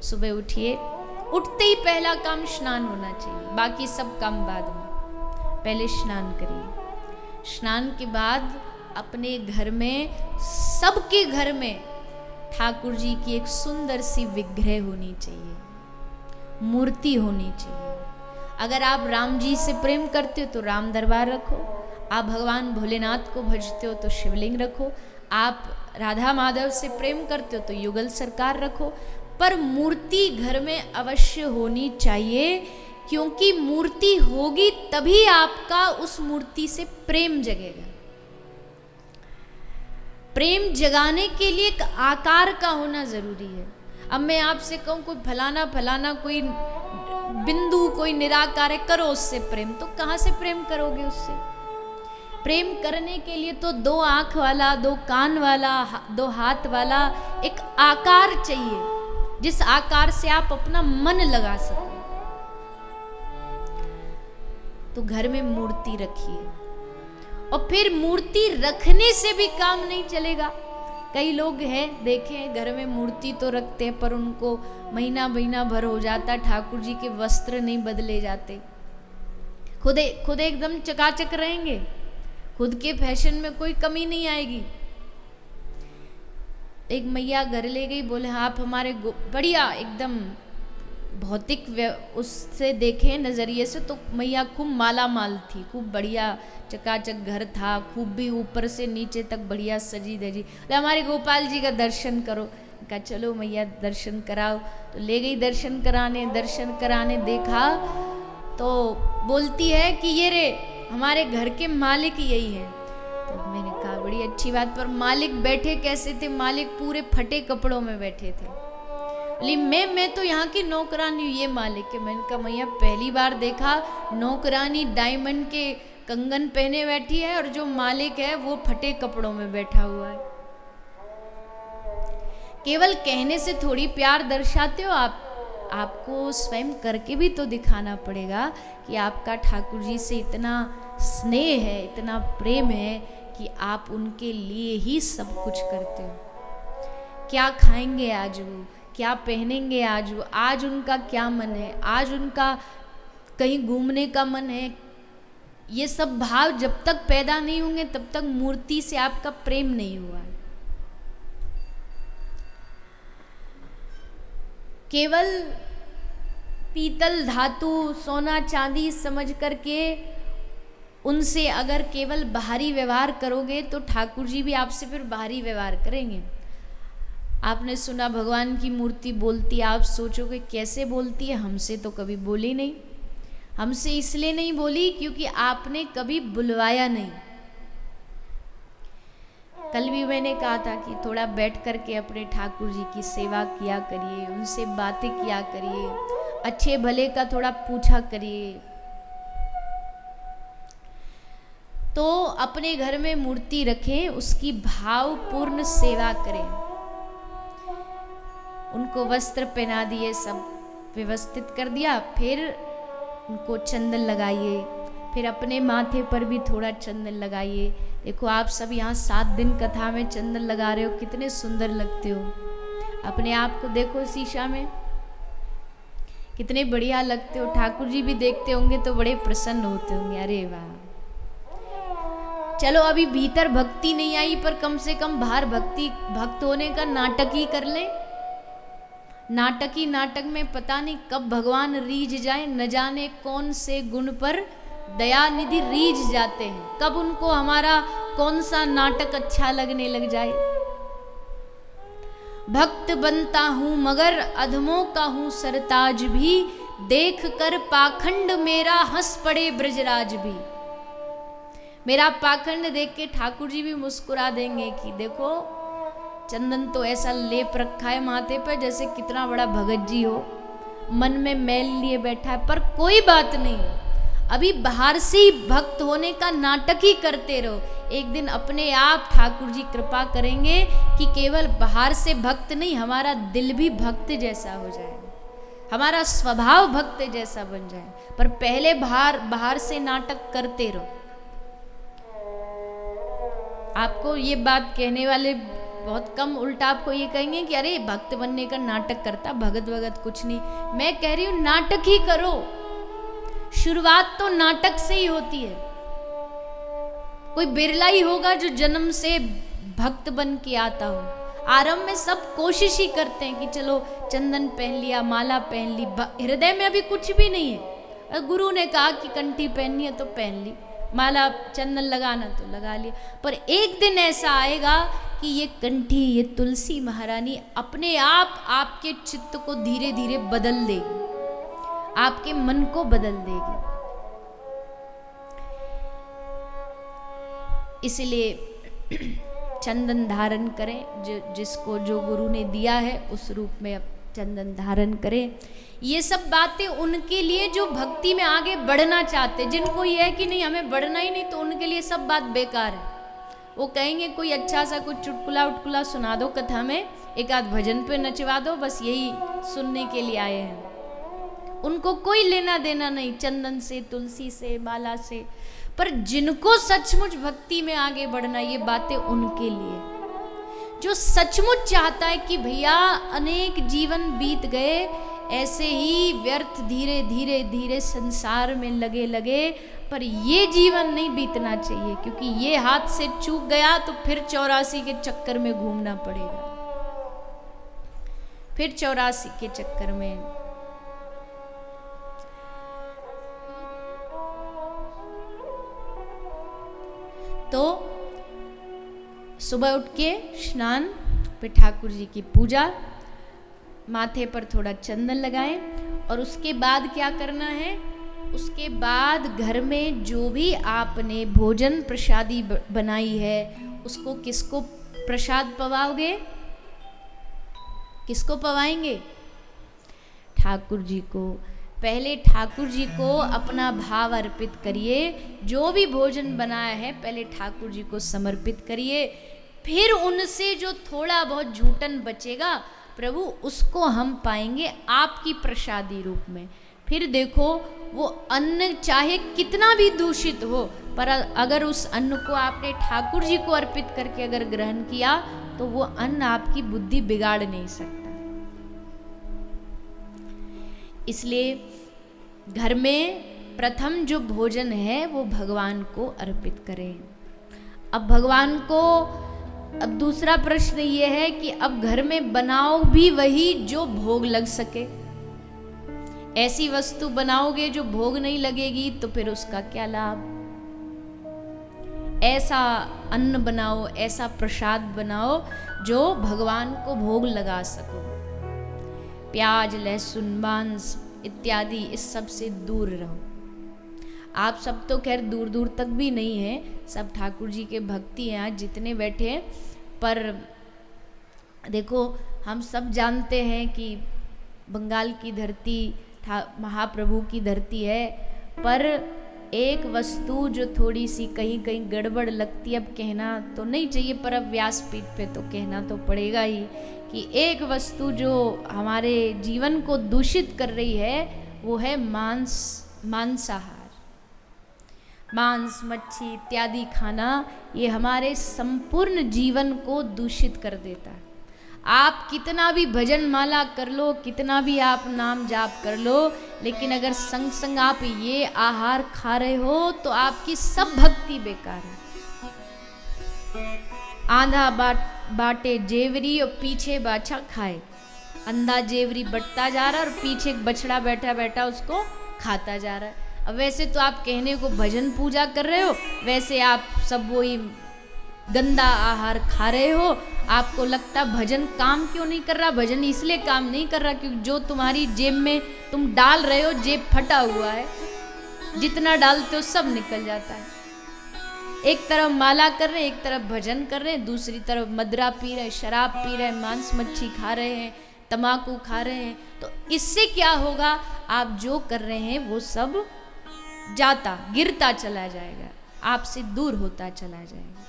सुबह उठिए, उठते ही पहला काम स्नान होना चाहिए, बाकी सब काम बाद में। पहले स्नान करिए। स्नान के बाद अपने घर में, सबके घर में ठाकुर जी की एक सुंदर सी विग्रह होनी चाहिए, मूर्ति होनी चाहिए। अगर आप राम जी से प्रेम करते हो तो राम दरबार रखो, आप भगवान भोलेनाथ को भजते हो तो शिवलिंग रखो, आप राधा माधव से प्रेम करते हो तो युगल सरकार रखो, पर मूर्ति घर में अवश्य होनी चाहिए, क्योंकि मूर्ति होगी तभी आपका उस मूर्ति से प्रेम जगेगा। प्रेम जगाने के लिए एक आकार का होना जरूरी है। अब मैं आपसे कहूं कोई फलाना फलाना कोई बिंदु, कोई निराकार है, करो उससे प्रेम, तो कहां से प्रेम करोगे उससे? प्रेम करने के लिए तो दो आंख वाला, दो कान वाला, दो हाथ वाला एक आकार चाहिए, जिस आकार से आप अपना मन लगा सको। तो घर में मूर्ति रखिए। और फिर मूर्ति रखने से भी काम नहीं चलेगा। कई लोग हैं देखें, घर में मूर्ति तो रखते हैं पर उनको महीना महीना भर हो जाता, ठाकुर जी के वस्त्र नहीं बदले जाते, खुद एकदम चकाचक रहेंगे, खुद के फैशन में कोई कमी नहीं आएगी। एक मैया घर ले गई, बोले आप हमारे बढ़िया एकदम भौतिक उससे देखें नजरिए से तो मैया खूब माला माल थी, खूब बढ़िया चकाचक घर था, खूब भी ऊपर से नीचे तक बढ़िया सजी धजी। तो हमारे गोपाल जी का दर्शन करो। कहा चलो मैया दर्शन कराओ। तो ले गई दर्शन कराने देखा तो बोलती है कि ये रे हमारे घर के मालिक यही है। तो मैंने कहा बड़ी अच्छी बात, पर मालिक बैठे कैसे थे? मालिक पूरे फटे कपड़ों में बैठे थे। मैं तो यहाँ की नौकरानी हूँ, ये मालिक है। मैंने कहा मैया पहली बार देखा नौकरानी डायमंड के कंगन पहने बैठी है और जो मालिक है वो फटे कपड़ों में बैठा हुआ है। केवल कहने से थोड़ी प्यार दर्शाते हो आप, आपको स्वयं करके भी तो दिखाना पड़ेगा कि आपका ठाकुर जी से इतना स्नेह है, इतना प्रेम है कि आप उनके लिए ही सब कुछ करते हो। क्या खाएंगे आज वो, क्या पहनेंगे आज वो, आज उनका क्या मन है, आज उनका कहीं घूमने का मन है। ये सब भाव जब तक पैदा नहीं होंगे तब तक मूर्ति से आपका प्रेम नहीं हुआ है। केवल पीतल धातु सोना चांदी समझ करके उनसे अगर केवल बाहरी व्यवहार करोगे तो ठाकुर जी भी आपसे फिर बाहरी व्यवहार करेंगे। आपने सुना भगवान की मूर्ति बोलती, आप सोचोगे कैसे बोलती है, हमसे तो कभी बोली नहीं। हमसे इसलिए नहीं बोली क्योंकि आपने कभी बुलवाया नहीं। कल भी मैंने कहा था कि थोड़ा बैठ करके अपने ठाकुर जी की सेवा किया करिए, उनसे बातें किया करिए, अच्छे भले का थोड़ा पूछा करिए। तो अपने घर में मूर्ति रखें, उसकी भावपूर्ण सेवा करें। उनको वस्त्र पहना दिए, सब व्यवस्थित कर दिया, फिर उनको चंदन लगाइए, फिर अपने माथे पर भी थोड़ा चंदन लगाइए। देखो आप सब यहाँ 7 दिन कथा में चंदन लगा रहे हो, कितने सुंदर लगते हो। अपने आप को देखो शीशा में, कितने बढ़िया लगते हो। ठाकुर जी भी देखते होंगे तो बड़े प्रसन्न होते होंगे, अरे वाह। चलो अभी भीतर भक्ति नहीं आई पर कम से कम बाहर भक्त होने का नाटक ही कर ले। नाटक में पता नहीं कब भगवान रीझ जाए, न जाने कौन से गुण पर दयानिधि रीझ जाते हैं, कब उनको हमारा कौन सा नाटक अच्छा लगने लग जाए। भक्त बनता हूं मगर अधमों का हूं सरताज भी, देख कर पाखंड मेरा हंस पड़े ब्रजराज भी। मेरा पाखंड देख के ठाकुर जी भी मुस्कुरा देंगे कि देखो चंदन तो ऐसा लेप रखा है माथे पर जैसे कितना बड़ा भगत जी हो, मन में मैल लिए बैठा है। पर कोई बात नहीं, अभी बाहर से ही भक्त होने का नाटक ही करते रहो। एक दिन अपने आप ठाकुर जी कृपा करेंगे कि केवल बाहर से भक्त नहीं, हमारा दिल भी भक्त जैसा हो जाए, हमारा स्वभाव भक्त जैसा बन जाए। पर पहले बाहर से नाटक करते रहो। आपको ये बात कहने वाले बहुत कम उल्टा आपको ये कहेंगे कि अरे भक्त बनने का नाटक करता, भगत भगत कुछ नहीं। मैं कह रही हूं नाटक ही करो, शुरुआत तो नाटक से ही होती है। कोई बिरला ही होगा जो जन्म से भक्त बन के आता हो। आरंभ में सब कोशिश ही करते हैं कि चलो चंदन पहन लिया, माला पहन ली, हृदय में अभी कुछ भी नहीं है। गुरु ने कहा कि कंठी पहननी है तो पहन ली, माला चंदन लगाना तो लगा लिया। पर एक दिन ऐसा आएगा कि ये कंठी, ये तुलसी महारानी अपने आप आपके चित्त को धीरे धीरे बदल देगी, आपके मन को बदल देगी। इसलिए चंदन धारण करें, जिसको जो गुरु ने दिया है उस रूप में अब चंदन धारण करें। ये सब बातें उनके लिए जो भक्ति में आगे बढ़ना चाहते, जिनको ये है कि नहीं हमें बढ़ना ही नहीं, तो उनके लिए सब बात बेकार है। वो कहेंगे कोई अच्छा सा कुछ चुटकुला उटकुला सुना दो कथा में, एक आध भजन पे नचवा दो, बस यही सुनने के लिए आए हैं। उनको कोई लेना देना नहीं चंदन से, तुलसी से, माला से। पर जिनको सचमुच भक्ति में आगे बढ़ना, ये बातें उनके लिए। जो सचमुच चाहता है कि भैया अनेक जीवन बीत गए, ऐसे ही व्यर्थ धीरे धीरे धीरे संसार में लगे लगे, पर ये जीवन नहीं बीतना चाहिए, क्योंकि ये हाथ से चूक गया तो फिर 84 के चक्कर में घूमना पड़ेगा, फिर 84 के चक्कर में। तो सुबह उठ के स्नान, फिर ठाकुर जी की पूजा, माथे पर थोड़ा चंदन लगाएं, और उसके बाद क्या करना है, उसके बाद घर में जो भी आपने भोजन प्रसादी बनाई है उसको किसको प्रसाद पवाओगे, किसको पवाएंगे? ठाकुर जी को। पहले ठाकुर जी को अपना भाव अर्पित करिए, जो भी भोजन बनाया है पहले ठाकुर जी को समर्पित करिए, फिर उनसे जो थोड़ा बहुत झूठन बचेगा प्रभु उसको हम पाएंगे आपकी प्रसादी रूप में। फिर देखो वो अन्न चाहे कितना भी दूषित हो, पर अगर उस अन्न को आपने ठाकुर जी को अर्पित करके अगर ग्रहण किया तो वो अन्न आपकी बुद्धि बिगाड़ नहीं सकता। इसलिए घर में प्रथम जो भोजन है वो भगवान को अर्पित करें। अब भगवान को, अब दूसरा प्रश्न ये है कि अब घर में बनाओ भी वही जो भोग लग सके। ऐसी वस्तु बनाओगे जो भोग नहीं लगेगी तो फिर उसका क्या लाभ। ऐसा अन्न बनाओ, ऐसा प्रसाद बनाओ जो भगवान को भोग लगा सको। प्याज, लहसुन, मांस इत्यादि इस सब से दूर रहो। आप सब तो खैर दूर दूर तक भी नहीं हैं, सब ठाकुर जी के भक्ति हैं आज जितने बैठे हैं। पर देखो हम सब जानते हैं कि बंगाल की धरती महाप्रभु की धरती है, पर एक वस्तु जो थोड़ी सी कहीं कहीं गड़बड़ लगती है, अब कहना तो नहीं चाहिए पर अब व्यासपीठ पे तो कहना तो पड़ेगा ही, कि एक वस्तु जो हमारे जीवन को दूषित कर रही है वो है मांसाहार। मांस, मच्छी इत्यादि खाना ये हमारे संपूर्ण जीवन को दूषित कर देता है। आप कितना भी भजन माला कर लो, कितना भी आप नाम जाप कर लो, लेकिन अगर संग संग आप ये आहार खा रहे हो तो आपकी सब भक्ति बेकार है। आंधा बाटे जेवरी और पीछे बाछा खाए। अंधा जेवरी बटता जा रहा है और पीछे एक बछड़ा बैठा बैठा उसको खाता जा रहा है। अब वैसे तो आप कहने को भजन पूजा कर रहे हो, वैसे आप सब वही गंदा आहार खा रहे हो। आपको लगता भजन काम क्यों नहीं कर रहा? भजन इसलिए काम नहीं कर रहा क्योंकि जो तुम्हारी जेब में तुम डाल रहे हो जेब फटा हुआ है, जितना डालते हो सब निकल जाता है। एक तरफ माला कर रहे हैं, एक तरफ भजन कर रहे हैं, दूसरी तरफ मदरा पी रहे हैं, शराब पी रहे हैं, मांस मच्छी खा रहे हैं, तम्बाकू खा रहे हैं। तो इससे क्या होगा? आप जो कर रहे हैं वो सब गिरता चला जाएगा, आपसे दूर होता चला जाएगा।